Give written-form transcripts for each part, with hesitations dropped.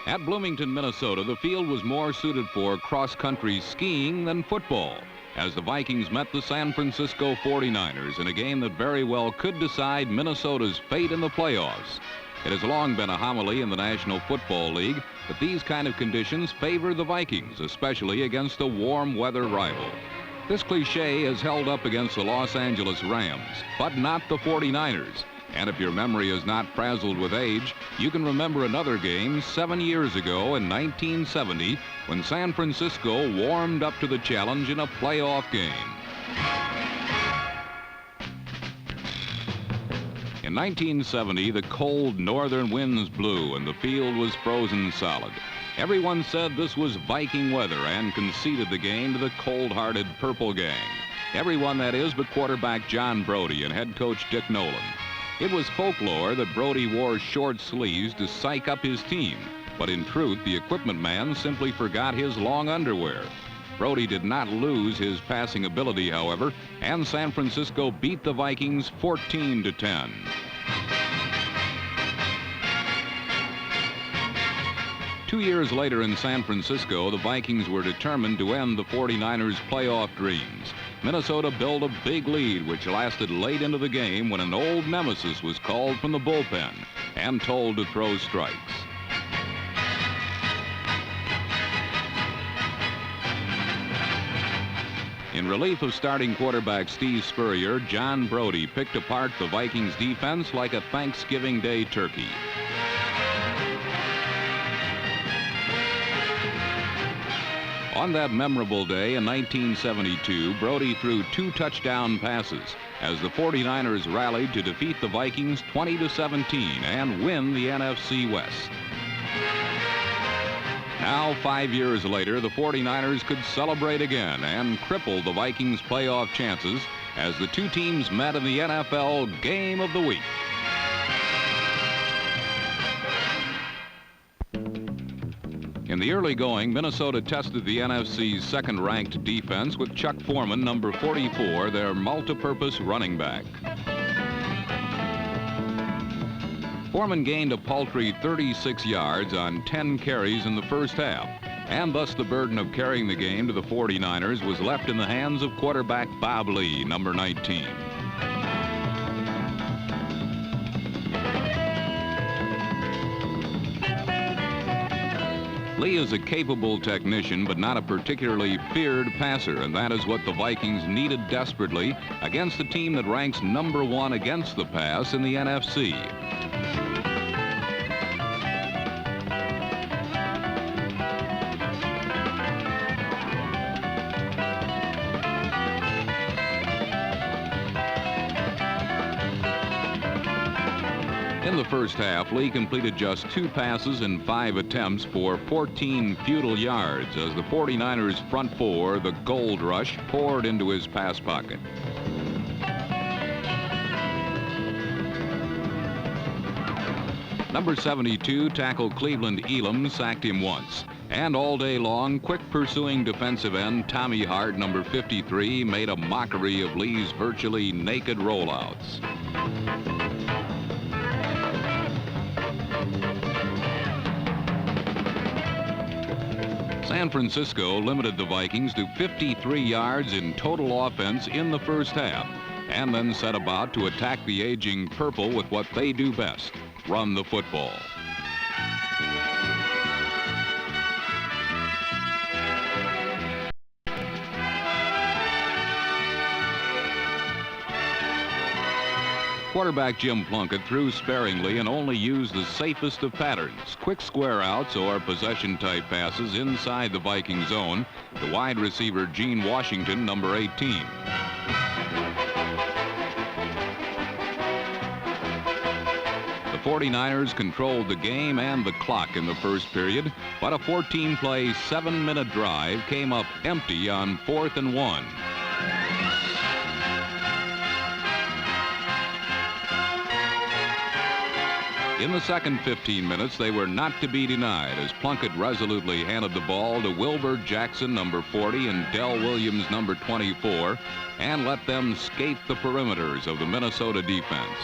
At Bloomington, Minnesota, the field was more suited for cross-country skiing than football, as the Vikings met the San Francisco 49ers in a game that very well could decide Minnesota's fate in the playoffs. It has long been a homily in the National Football League that these kind of conditions favor the Vikings, especially against a warm weather rival. This cliche has held up against the Los Angeles Rams, but not the 49ers. And if your memory is not frazzled with age, you can remember another game 7 years ago in 1970 when San Francisco warmed up to the challenge in a playoff game. In 1970, the cold northern winds blew and the field was frozen solid. Everyone said this was Viking weather and conceded the game to the cold-hearted Purple Gang. Everyone, that is, but quarterback John Brody and head coach Dick Nolan. It was folklore that Brody wore short sleeves to psych up his team, but in truth, the equipment man simply forgot his long underwear. Brody did not lose his passing ability, however, and San Francisco beat the Vikings 14-10. Two years later in San Francisco, the Vikings were determined to end the 49ers' playoff dreams. Minnesota built a big lead, which lasted late into the game when an old nemesis was called from the bullpen and told to throw strikes. In relief of starting quarterback Steve Spurrier, John Brody picked apart the Vikings defense like a Thanksgiving Day turkey. On that memorable day in 1972, Brody threw 2 touchdown passes as the 49ers rallied to defeat the Vikings 20-17 and win the NFC West. Now, 5 years later, the 49ers could celebrate again and cripple the Vikings' playoff chances as the two teams met in the NFL Game of the Week. In the early going, Minnesota tested the NFC's second-ranked defense with Chuck Foreman, number 44, their multi-purpose running back. Foreman gained a paltry 36 yards on 10 carries in the first half, and thus the burden of carrying the game to the 49ers was left in the hands of quarterback Bob Lee, number 19. Lee is a capable technician, but not a particularly feared passer, and that is what the Vikings needed desperately against a team that ranks number 1 against the pass in the NFC. In the first half, Lee completed just 2 passes in 5 attempts for 14 futile yards as the 49ers' front four, the Gold Rush, poured into his pass pocket. Number 72 tackle Cleveland Elam sacked him once. And all day long, quick pursuing defensive end Tommy Hart, number 53, made a mockery of Lee's virtually naked rollouts. San Francisco limited the Vikings to 53 yards in total offense in the first half, and then set about to attack the aging Purple with what they do best, run the football. Quarterback Jim Plunkett threw sparingly and only used the safest of patterns, quick square outs or possession-type passes inside the Viking zone to wide receiver Gene Washington, number 18. The 49ers controlled the game and the clock in the first period, but a 14-play, 7-minute drive came up empty on 4th and 1. In the second 15 minutes, they were not to be denied as Plunkett resolutely handed the ball to Wilbur Jackson, number 40, and Dell Williams, number 24, and let them skate the perimeters of the Minnesota defense.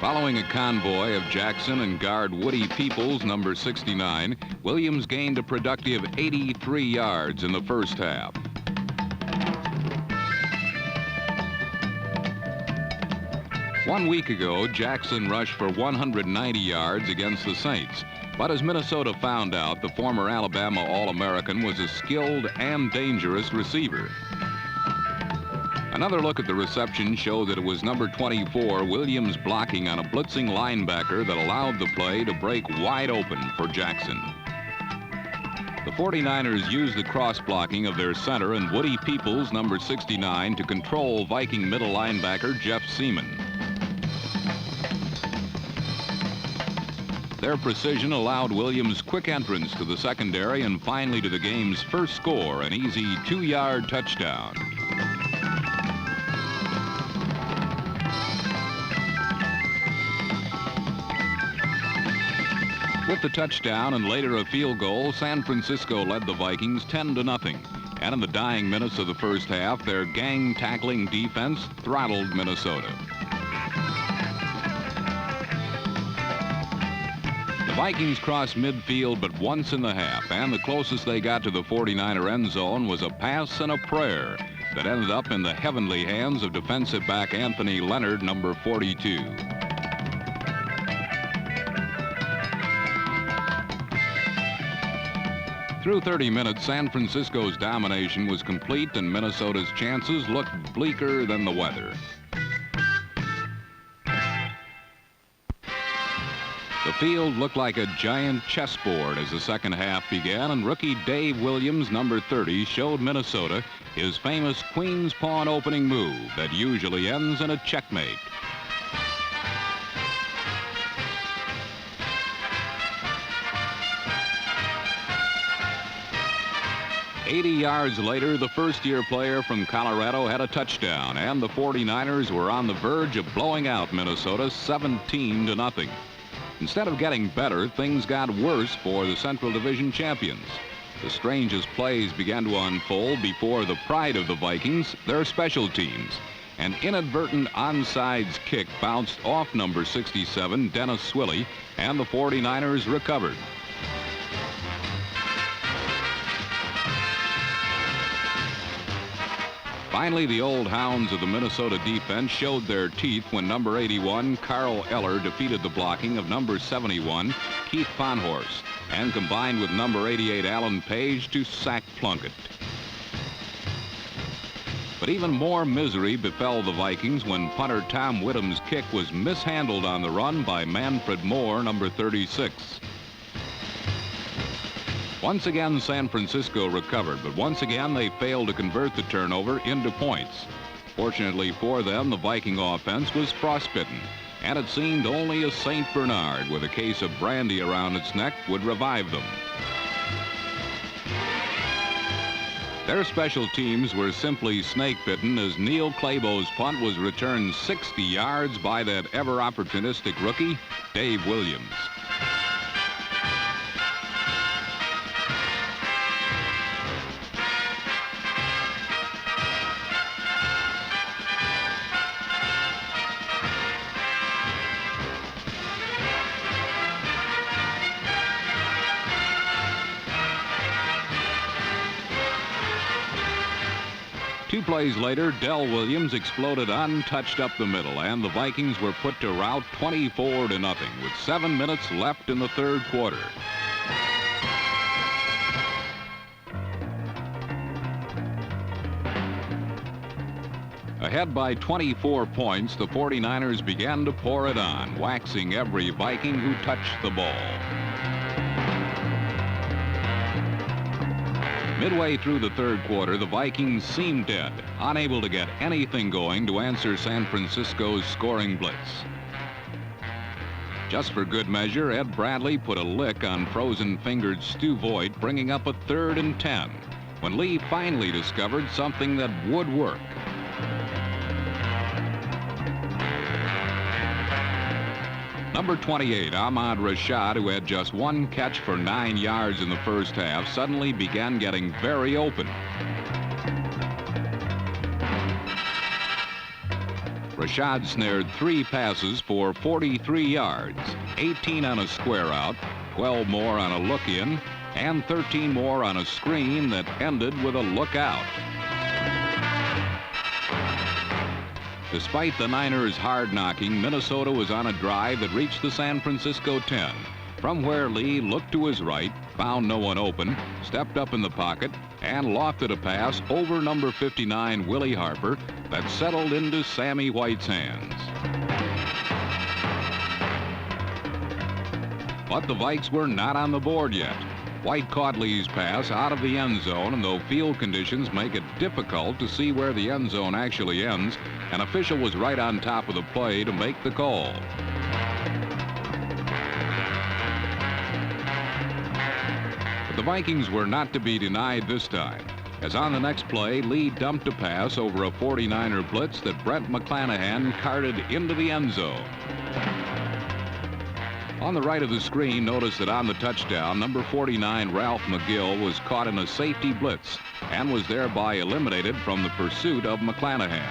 Following a convoy of Jackson and guard Woody Peoples, number 69, Williams gained a productive 83 yards in the first half. One week ago, Jackson rushed for 190 yards against the Saints. But as Minnesota found out, the former Alabama All-American was a skilled and dangerous receiver. Another look at the reception showed that it was number 24, Williams, blocking on a blitzing linebacker that allowed the play to break wide open for Jackson. The 49ers used the cross-blocking of their center and Woody Peoples, number 69, to control Viking middle linebacker Jeff Seaman. Their precision allowed Williams quick entrance to the secondary and finally to the game's first score, an easy 2-yard touchdown. With the touchdown and later a field goal, San Francisco led the Vikings 10-0. And in the dying minutes of the first half, their gang-tackling defense throttled Minnesota. The Vikings crossed midfield but once in the half, and the closest they got to the 49er end zone was a pass and a prayer that ended up in the heavenly hands of defensive back Anthony Leonard, number 42. Through 30 minutes, San Francisco's domination was complete and Minnesota's chances looked bleaker than the weather. The field looked like a giant chessboard as the second half began, and rookie Dave Williams, number 30, showed Minnesota his famous Queen's Pawn opening move that usually ends in a checkmate. "80 yards later, the first-year player from Colorado had a touchdown, and the 49ers were on the verge of blowing out Minnesota 17-0. Instead of getting better, things got worse for the Central Division champions. The strangest plays began to unfold before the pride of the Vikings, their special teams. An inadvertent onside kick bounced off number 67, Dennis Swilley, and the 49ers recovered. Finally, the old hounds of the Minnesota defense showed their teeth when number 81, Carl Eller, defeated the blocking of number 71, Keith Fonhorst, and combined with number 88, Alan Page, to sack Plunkett. But even more misery befell the Vikings when punter Tom Whittam's kick was mishandled on the run by Manfred Moore, number 36. Once again, San Francisco recovered, but once again they failed to convert the turnover into points. Fortunately for them, the Viking offense was frostbitten, and it seemed only a St. Bernard with a case of brandy around its neck would revive them. Their special teams were simply snake-bitten as Neil Clabo's punt was returned 60 yards by that ever-opportunistic rookie, Dave Williams. Two plays later, Del Williams exploded untouched up the middle, and the Vikings were put to rout 24-0 with 7 minutes left in the third quarter. Ahead by 24 points, the 49ers began to pour it on, waxing every Viking who touched the ball. Midway through the third quarter, the Vikings seemed dead, unable to get anything going to answer San Francisco's scoring blitz. Just for good measure, Ed Bradley put a lick on frozen-fingered Stu Voigt, bringing up a 3rd and 10, when Lee finally discovered something that would work. Number 28, Ahmad Rashad, who had just 1 catch for 9 yards in the first half, suddenly began getting very open. Rashad snared 3 passes for 43 yards, 18 on a square out, 12 more on a look-in, and 13 more on a screen that ended with a look-out. Despite the Niners' hard knocking, Minnesota was on a drive that reached the San Francisco 10, from where Lee looked to his right, found no one open, stepped up in the pocket, and lofted a pass over number 59 Willie Harper that settled into Sammy White's hands. But the Vikes were not on the board yet. White caught Lee's pass out of the end zone, and though field conditions make it difficult to see where the end zone actually ends, an official was right on top of the play to make the call. But the Vikings were not to be denied this time, as on the next play, Lee dumped a pass over a 49er blitz that Brent McClanahan carted into the end zone. On the right of the screen, notice that on the touchdown, number 49 Ralph McGill was caught in a safety blitz and was thereby eliminated from the pursuit of McClanahan.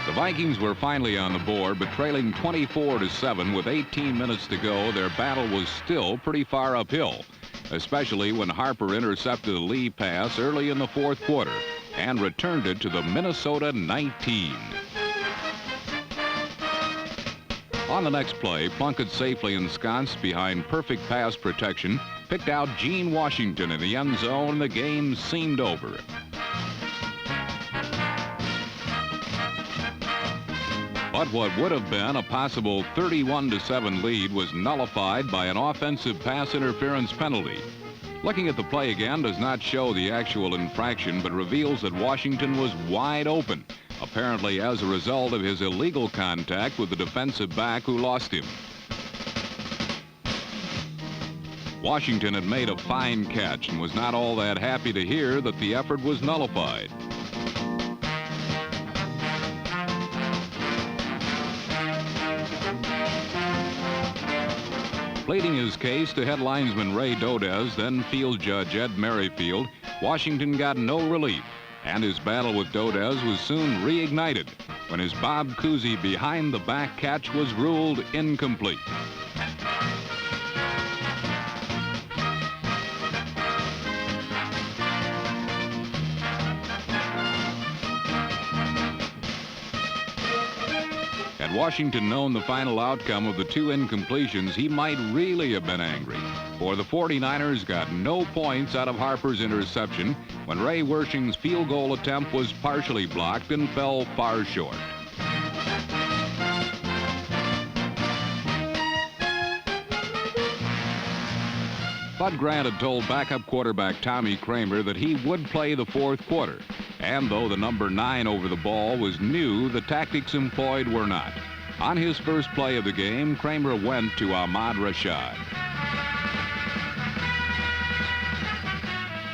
The Vikings were finally on the board, but trailing 24-7 with 18 minutes to go, their battle was still pretty far uphill, especially when Harper intercepted a Lee pass early in the fourth quarter and returned it to the Minnesota 19. On the next play, Plunkett, safely ensconced behind perfect pass protection, picked out Gene Washington in the end zone, and the game seemed over. But what would have been a possible 31-7 lead was nullified by an offensive pass interference penalty. Looking at the play again does not show the actual infraction, but reveals that Washington was wide open, apparently as a result of his illegal contact with the defensive back who lost him. Washington had made a fine catch and was not all that happy to hear that the effort was nullified. Pleading his case to head linesman Ray Dodez, then field judge Ed Merrifield, Washington got no relief, and his battle with Dodez was soon reignited when his Bob Cousy behind-the-back catch was ruled incomplete. Had Washington known the final outcome of the 2 incompletions, he might really have been angry, for the 49ers got no points out of Harper's interception when Ray Wersching's field goal attempt was partially blocked and fell far short. Bud Grant had told backup quarterback Tommy Kramer that he would play the fourth quarter, and though the number 9 over the ball was new, the tactics employed were not. On his first play of the game, Kramer went to Ahmad Rashad.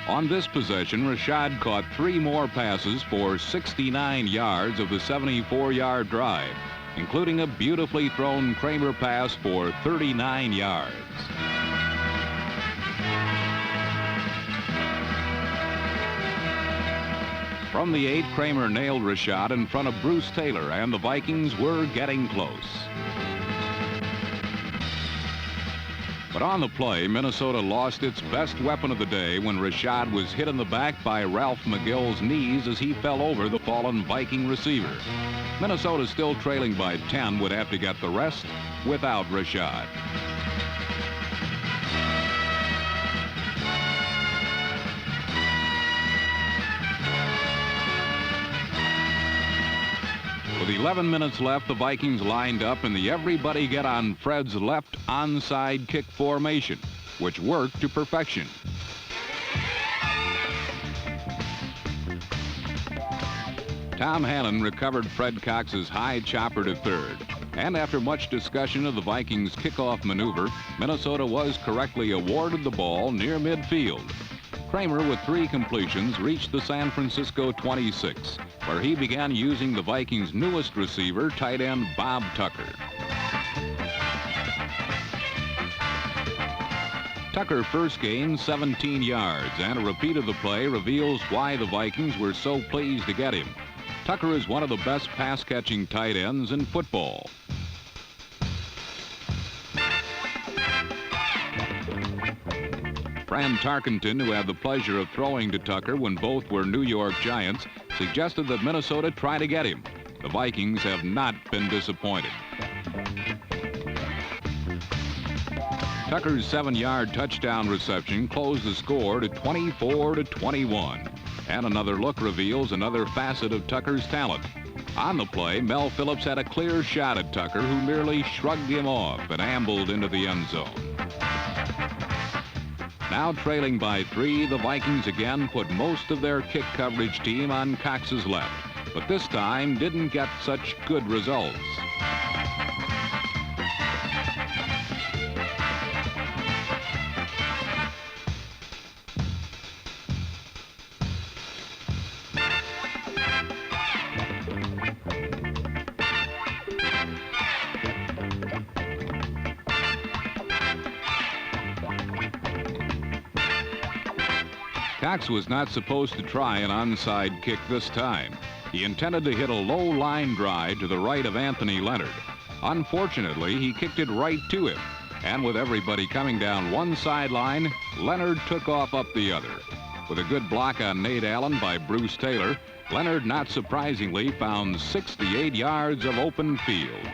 On this possession, Rashad caught 3 more passes for 69 yards of the 74-yard drive, including a beautifully thrown Kramer pass for 39 yards. From the 8, Kramer nailed Rashad in front of Bruce Taylor, and the Vikings were getting close. But on the play, Minnesota lost its best weapon of the day when Rashad was hit in the back by Ralph McGill's knees as he fell over the fallen Viking receiver. Minnesota, still trailing by 10, would have to get the rest without Rashad. With 11 minutes left, the Vikings lined up in the everybody get on Fred's left onside kick formation, which worked to perfection. Tom Hannon recovered Fred Cox's high chopper to third, and after much discussion of the Vikings' kickoff maneuver, Minnesota was correctly awarded the ball near midfield. Kramer, with 3 completions, reached the San Francisco 26, where he began using the Vikings' newest receiver, tight end Bob Tucker. Tucker first gained 17 yards, and a repeat of the play reveals why the Vikings were so pleased to get him. Tucker is one of the best pass-catching tight ends in football. Fran Tarkenton, who had the pleasure of throwing to Tucker when both were New York Giants, suggested that Minnesota try to get him. The Vikings have not been disappointed. Tucker's 7-yard touchdown reception closed the score to 24-21. And another look reveals another facet of Tucker's talent. On the play, Mel Phillips had a clear shot at Tucker, who merely shrugged him off and ambled into the end zone. Now trailing by 3, the Vikings again put most of their kick coverage team on Cox's left, but this time didn't get such good results. Cox was not supposed to try an onside kick this time. He intended to hit a low line drive to the right of Anthony Leonard. Unfortunately, he kicked it right to him. And with everybody coming down one sideline, Leonard took off up the other. With a good block on Nate Allen by Bruce Taylor, Leonard, not surprisingly, found 68 yards of open field.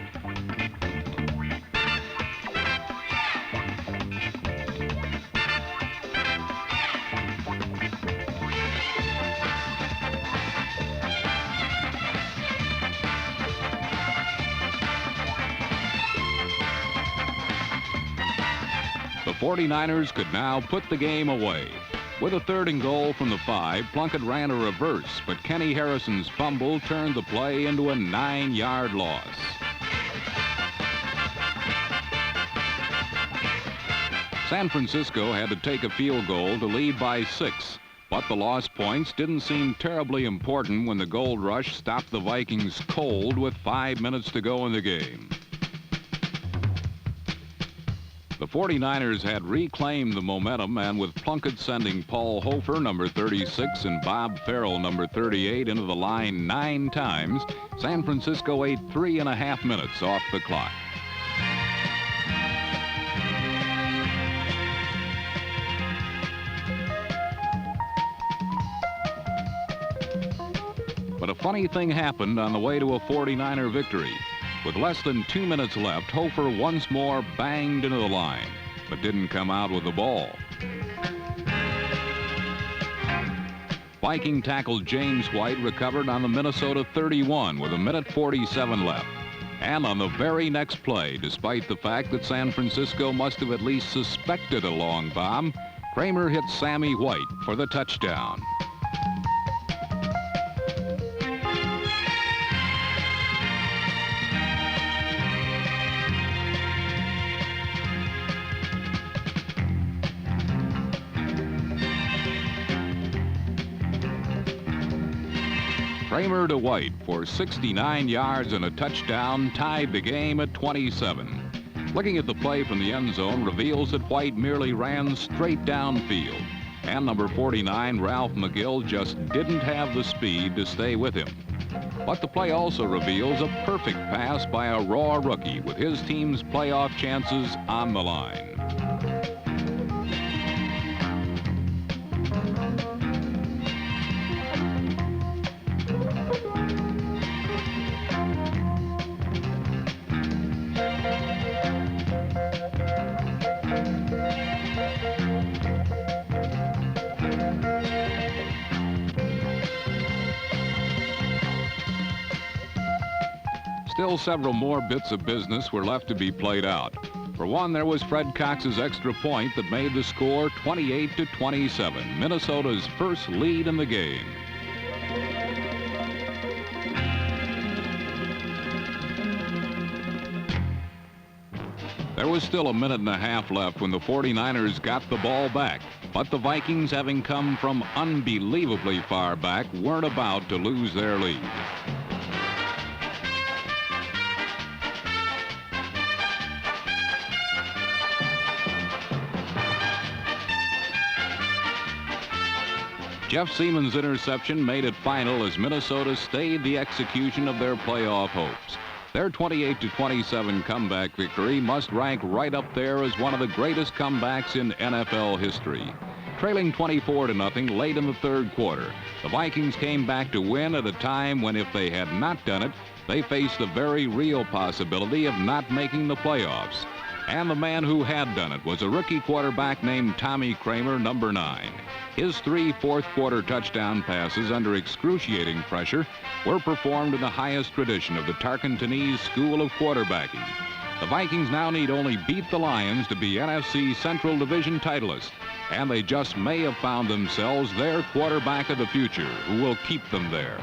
The 49ers could now put the game away. With a 3rd and goal from the 5, Plunkett ran a reverse, but Kenny Harrison's fumble turned the play into a 9-yard loss. San Francisco had to take a field goal to lead by 6, but the lost points didn't seem terribly important when the Gold Rush stopped the Vikings cold with 5 minutes to go in the game. The 49ers had reclaimed the momentum, and with Plunkett sending Paul Hofer, number 36, and Bob Farrell, number 38, into the line 9 times, San Francisco ate 3.5 minutes off the clock. But a funny thing happened on the way to a 49er victory. With less than 2 minutes left, Hofer once more banged into the line, but didn't come out with the ball. Viking tackle James White recovered on the Minnesota 31 with 1:47 left. And on the very next play, despite the fact that San Francisco must have at least suspected a long bomb, Kramer hit Sammy White for the touchdown. Kramer to White for 69 yards and a touchdown tied the game at 27. Looking at the play from the end zone reveals that White merely ran straight downfield, and number 49, Ralph McGill, just didn't have the speed to stay with him. But the play also reveals a perfect pass by a raw rookie with his team's playoff chances on the line. Still, several more bits of business were left to be played out. For one, there was Fred Cox's extra point that made the score 28-27, Minnesota's first lead in the game. There was still 1.5 minutes left when the 49ers got the ball back, but the Vikings, having come from unbelievably far back, weren't about to lose their lead. Jeff Seaman's interception made it final as Minnesota stayed the execution of their playoff hopes. Their 28-27 comeback victory must rank right up there as one of the greatest comebacks in NFL history. Trailing 24-0 late in the third quarter, the Vikings came back to win at a time when if they had not done it, they faced the very real possibility of not making the playoffs. And the man who had done it was a rookie quarterback named Tommy Kramer, number 9. His 3 fourth-quarter touchdown passes under excruciating pressure were performed in the highest tradition of the Tarkentonese School of Quarterbacking. The Vikings now need only beat the Lions to be NFC Central Division titleists, and they just may have found themselves their quarterback of the future who will keep them there.